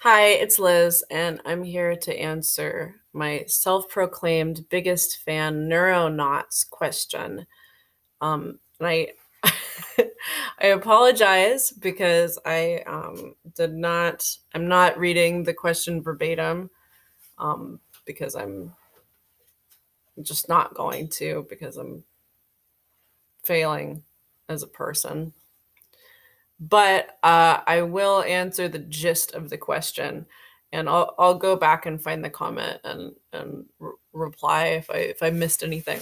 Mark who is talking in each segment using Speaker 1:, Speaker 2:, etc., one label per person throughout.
Speaker 1: Hi, it's Liz, and I'm here to answer my self-proclaimed biggest fan Neuronauts question. And I I apologize because I'm not reading the question verbatim, because I'm just not going to because I'm failing as a person. But I will answer the gist of the question, and I'll go back and find the comment and reply if I missed anything.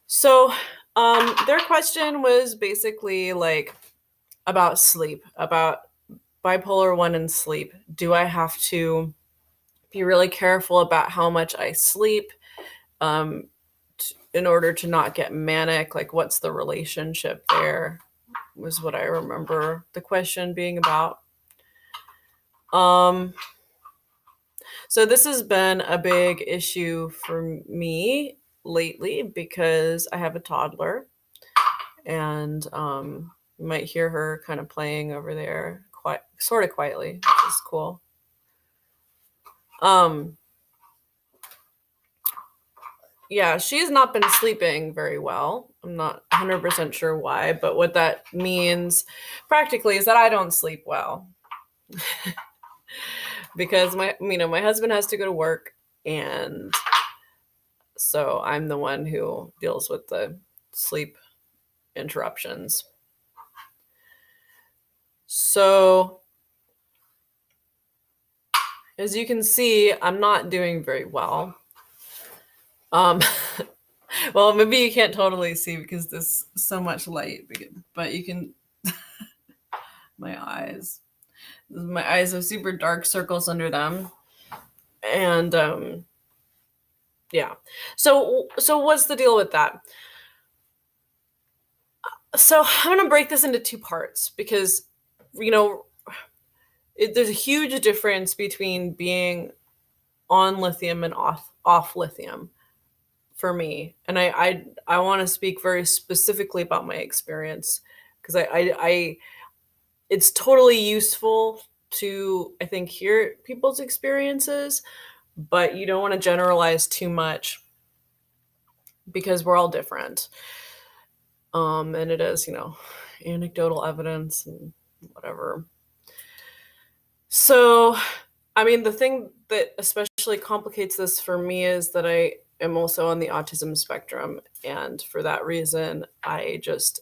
Speaker 1: So their question was basically like about sleep, about bipolar 1 and sleep. Do I have to be really careful about how much I sleep um, in order to not get manic? Like, what's the relationship there? Was what I remember the question being about. Um, so this has been a big issue for me lately because I have a toddler, and you might hear her kind of playing over there, quite sort of quietly, which is cool. Um, yeah, she's not been sleeping very well. I'm not 100% sure why, but what that means practically is that I don't sleep well because my husband has to go to work, and so I'm the one who deals with the sleep interruptions. So as you can see, I'm not doing very well. Um, well, maybe you can't totally see because there's so much light, but you can. My eyes. My eyes have super dark circles under them, and yeah. So what's the deal with that? So I'm gonna break this into two parts because you know there's a huge difference between being on lithium and off lithium for me, and I want to speak very specifically about my experience because I it's totally useful to, I think, hear people's experiences, but you don't want to generalize too much because we're all different. And it is, anecdotal evidence and whatever. So, I mean, the thing that especially complicates this for me is that I am also on the autism spectrum. And for that reason, I just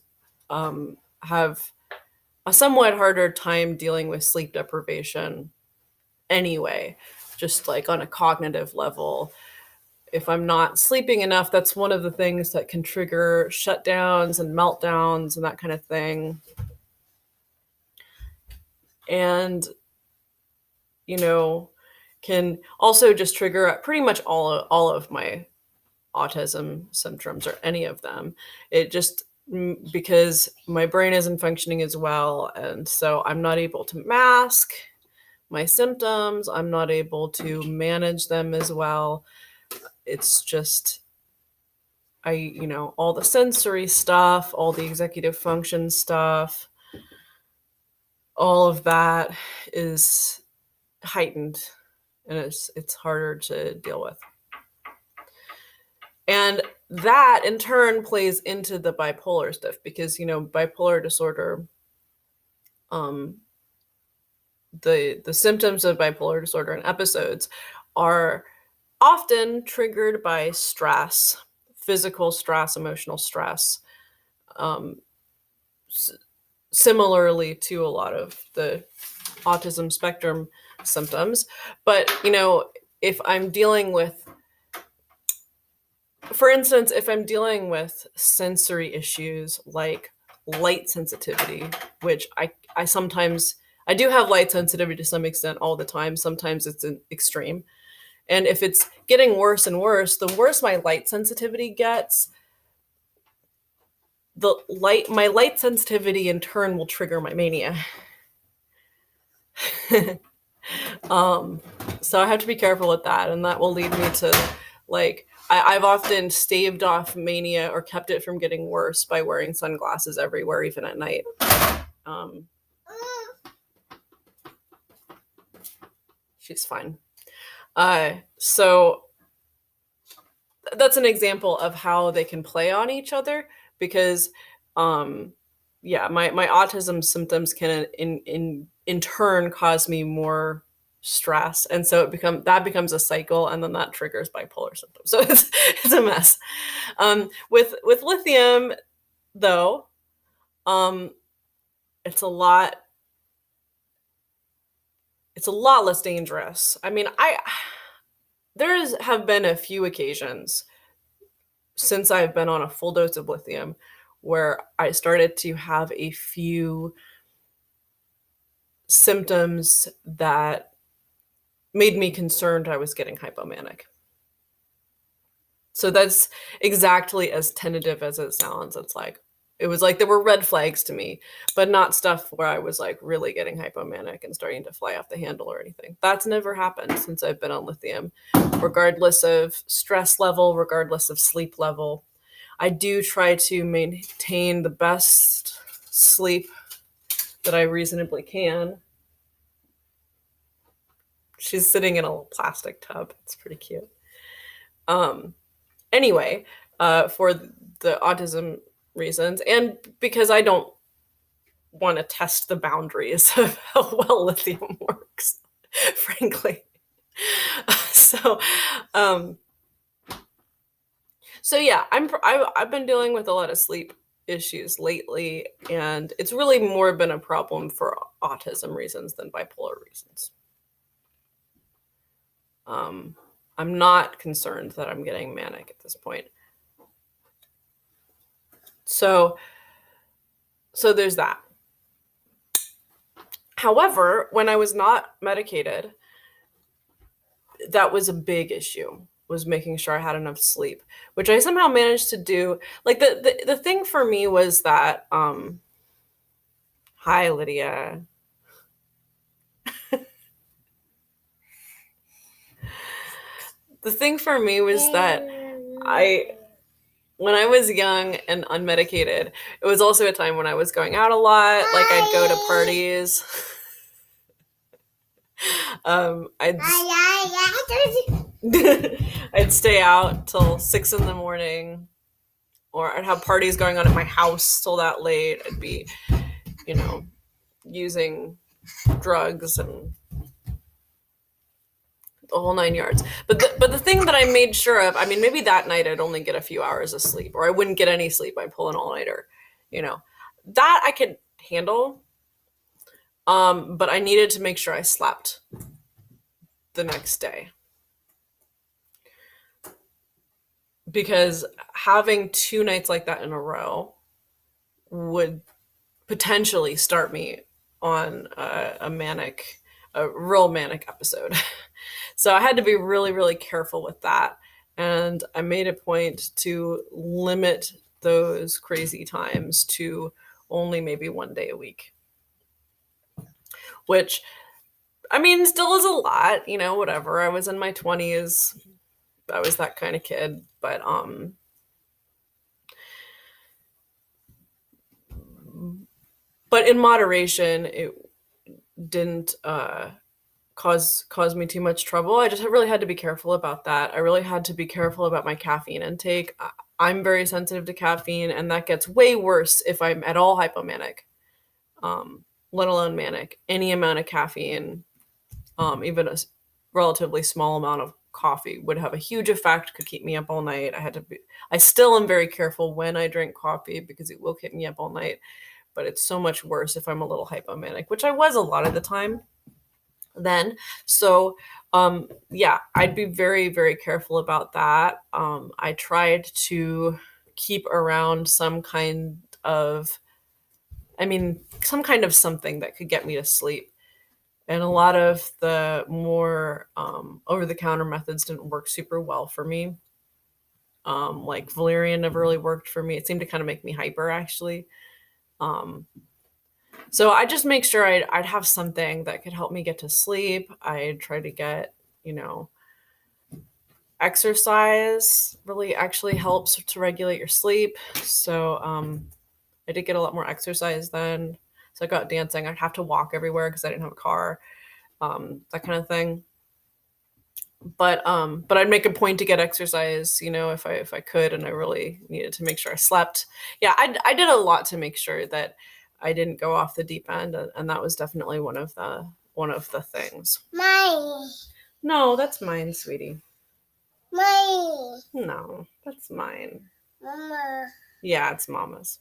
Speaker 1: have a somewhat harder time dealing with sleep deprivation anyway, just like on a cognitive level. If I'm not sleeping enough, that's one of the things that can trigger shutdowns and meltdowns and that kind of thing. And, you know, can also just trigger pretty much all of my autism symptoms or any of them. It just because my brain isn't functioning as well. And so I'm not able to mask my symptoms. I'm not able to manage them as well. It's just, all the sensory stuff, all the executive function stuff, all of that is heightened, and it's harder to deal with. And that in turn plays into the bipolar stuff because, bipolar disorder, the symptoms of bipolar disorder and episodes are often triggered by stress, physical stress, emotional stress, similarly to a lot of the autism spectrum symptoms. But, if I'm dealing with, for instance, if I'm dealing with sensory issues like light sensitivity, which I sometimes, I do have light sensitivity to some extent all the time. Sometimes it's an extreme. And if it's getting worse and worse, the worse my light sensitivity gets, my light sensitivity in turn will trigger my mania. So I have to be careful with that, and that will lead me to, like, I've often staved off mania or kept it from getting worse by wearing sunglasses everywhere, even at night. Um, She's fine. So that's an example of how they can play on each other because, yeah, my autism symptoms can in turn cause me more stress, and so that becomes a cycle, and then that triggers bipolar symptoms. So it's a mess. With lithium, though, um, it's a lot less dangerous. I mean, have been a few occasions since I've been on a full dose of lithium where I started to have a few symptoms that made me concerned I was getting hypomanic. So that's exactly as tentative as it sounds. It was like there were red flags to me, but not stuff where I was like really getting hypomanic and starting to fly off the handle or anything. That's never happened since I've been on lithium, regardless of stress level, regardless of sleep level. I do try to maintain the best sleep that I reasonably can. She's sitting in a little plastic tub. It's pretty cute. Anyway, for the autism reasons, and because I don't want to test the boundaries of how well lithium works, frankly. So, so yeah, I've been dealing with a lot of sleep issues lately, and it's really more been a problem for autism reasons than bipolar reasons. I'm not concerned that I'm getting manic at this point. So there's that. However, when I was not medicated, that was a big issue, was making sure I had enough sleep, which I somehow managed to do. Like the thing for me was that, hi, Lydia. The thing for me was that when I was young and unmedicated, it was also a time when I was going out a lot. Like I'd go to parties. I'd stay out till 6 a.m, or I'd have parties going on at my house till that late. I'd be, using drugs and the whole 9 yards. But the thing that I made sure of, I mean, maybe that night I'd only get a few hours of sleep, or I wouldn't get any sleep. I'd pull an all-nighter, that I could handle. But I needed to make sure I slept the next day, because having 2 nights like that in a row would potentially start me on a real manic episode. So I had to be really, really careful with that. And I made a point to limit those crazy times to only maybe 1 day a week, which, I mean, still is a lot, whatever. I was in my 20s. I was that kind of kid, but in moderation, it didn't cause me too much trouble. I just really had to be careful about that. I really had to be careful about my caffeine intake. I'm very sensitive to caffeine, and that gets way worse if I'm at all hypomanic, let alone manic. Any amount of caffeine, even a relatively small amount of coffee, would have a huge effect, could keep me up all night. I still am very careful when I drink coffee because it will keep me up all night, but it's so much worse if I'm a little hypomanic, which I was a lot of the time then. So, yeah, I'd be very, very careful about that. I tried to keep around some kind of something that could get me to sleep. And a lot of the more over-the-counter methods didn't work super well for me. Like valerian never really worked for me. It seemed to kind of make me hyper, actually. So I just make sure I'd have something that could help me get to sleep. I'd try to get, exercise really actually helps to regulate your sleep. So I did get a lot more exercise then. So I got dancing. I'd have to walk everywhere because I didn't have a car, that kind of thing. But I'd make a point to get exercise, if I could, and I really needed to make sure I slept. Yeah, I did a lot to make sure that I didn't go off the deep end, and that was definitely one of the things.
Speaker 2: Mine.
Speaker 1: No, that's mine, sweetie.
Speaker 2: Mine.
Speaker 1: No, that's mine.
Speaker 2: Mama.
Speaker 1: Yeah, it's Mama's.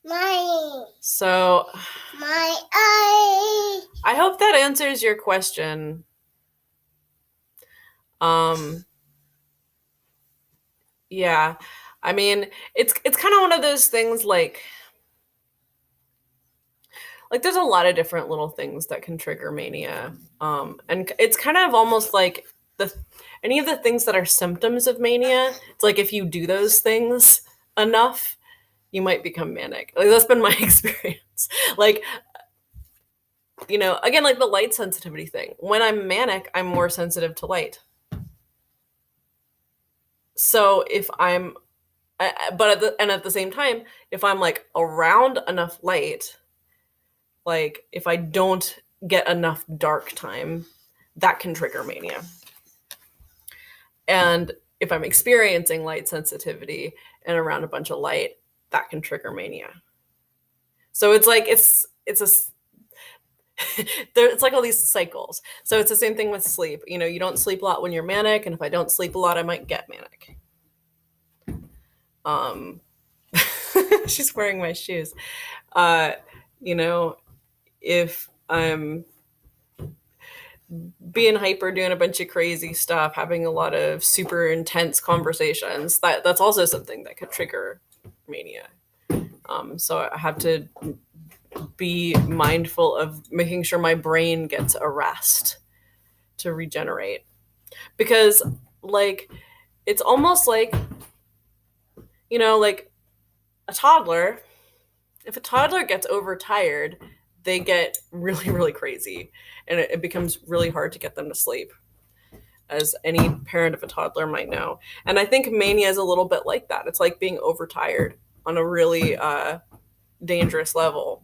Speaker 2: Mine.
Speaker 1: So
Speaker 2: My eye.
Speaker 1: I hope that answers your question. Yeah. I mean, it's kind of one of those things like there's a lot of different little things that can trigger mania. And it's kind of almost like any of the things that are symptoms of mania. It's like if you do those things enough, you might become manic. Like that's been my experience. Like, again, like the light sensitivity thing. When I'm manic, I'm more sensitive to light. So if I'm, but at the same time, if I'm like around enough light, like if I don't get enough dark time, that can trigger mania. And if I'm experiencing light sensitivity and around a bunch of light, that can trigger mania. So it's like it's like all these cycles. So it's the same thing with sleep. You don't sleep a lot when you're manic, and if I don't sleep a lot, I might get manic. She's wearing my shoes. If I'm being hyper, doing a bunch of crazy stuff, having a lot of super intense conversations, that's also something that could trigger mania. So I have to be mindful of making sure my brain gets a rest to regenerate. Because, like, it's almost like, like a toddler, if a toddler gets overtired, they get really, really crazy, and it becomes really hard to get them to sleep, as any parent of a toddler might know. And I think mania is a little bit like that. It's like being overtired on a really dangerous level.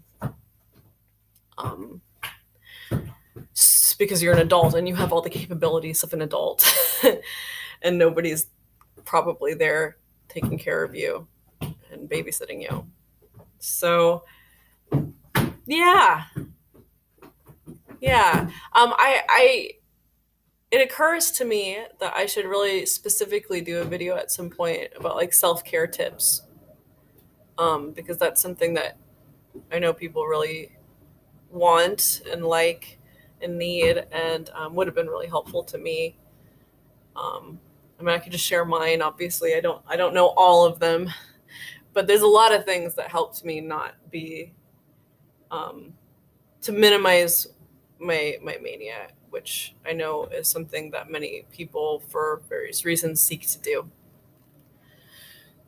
Speaker 1: Because you're an adult and you have all the capabilities of an adult, and nobody's probably there taking care of you and babysitting you. So, yeah. It occurs to me that I should really specifically do a video at some point about like self-care tips, because that's something that I know people really want and like and need, and would have been really helpful to me. I mean, I could just share mine. Obviously, I don't know all of them, but there's a lot of things that helped me not be to minimize my mania, which I know is something that many people, for various reasons, seek to do.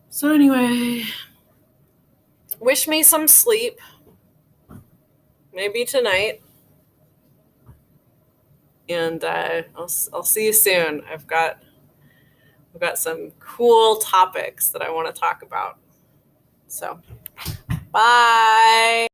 Speaker 1: So anyway, wish me some sleep. Maybe tonight. And I'll see you soon. I've got some cool topics that I want to talk about. So, bye.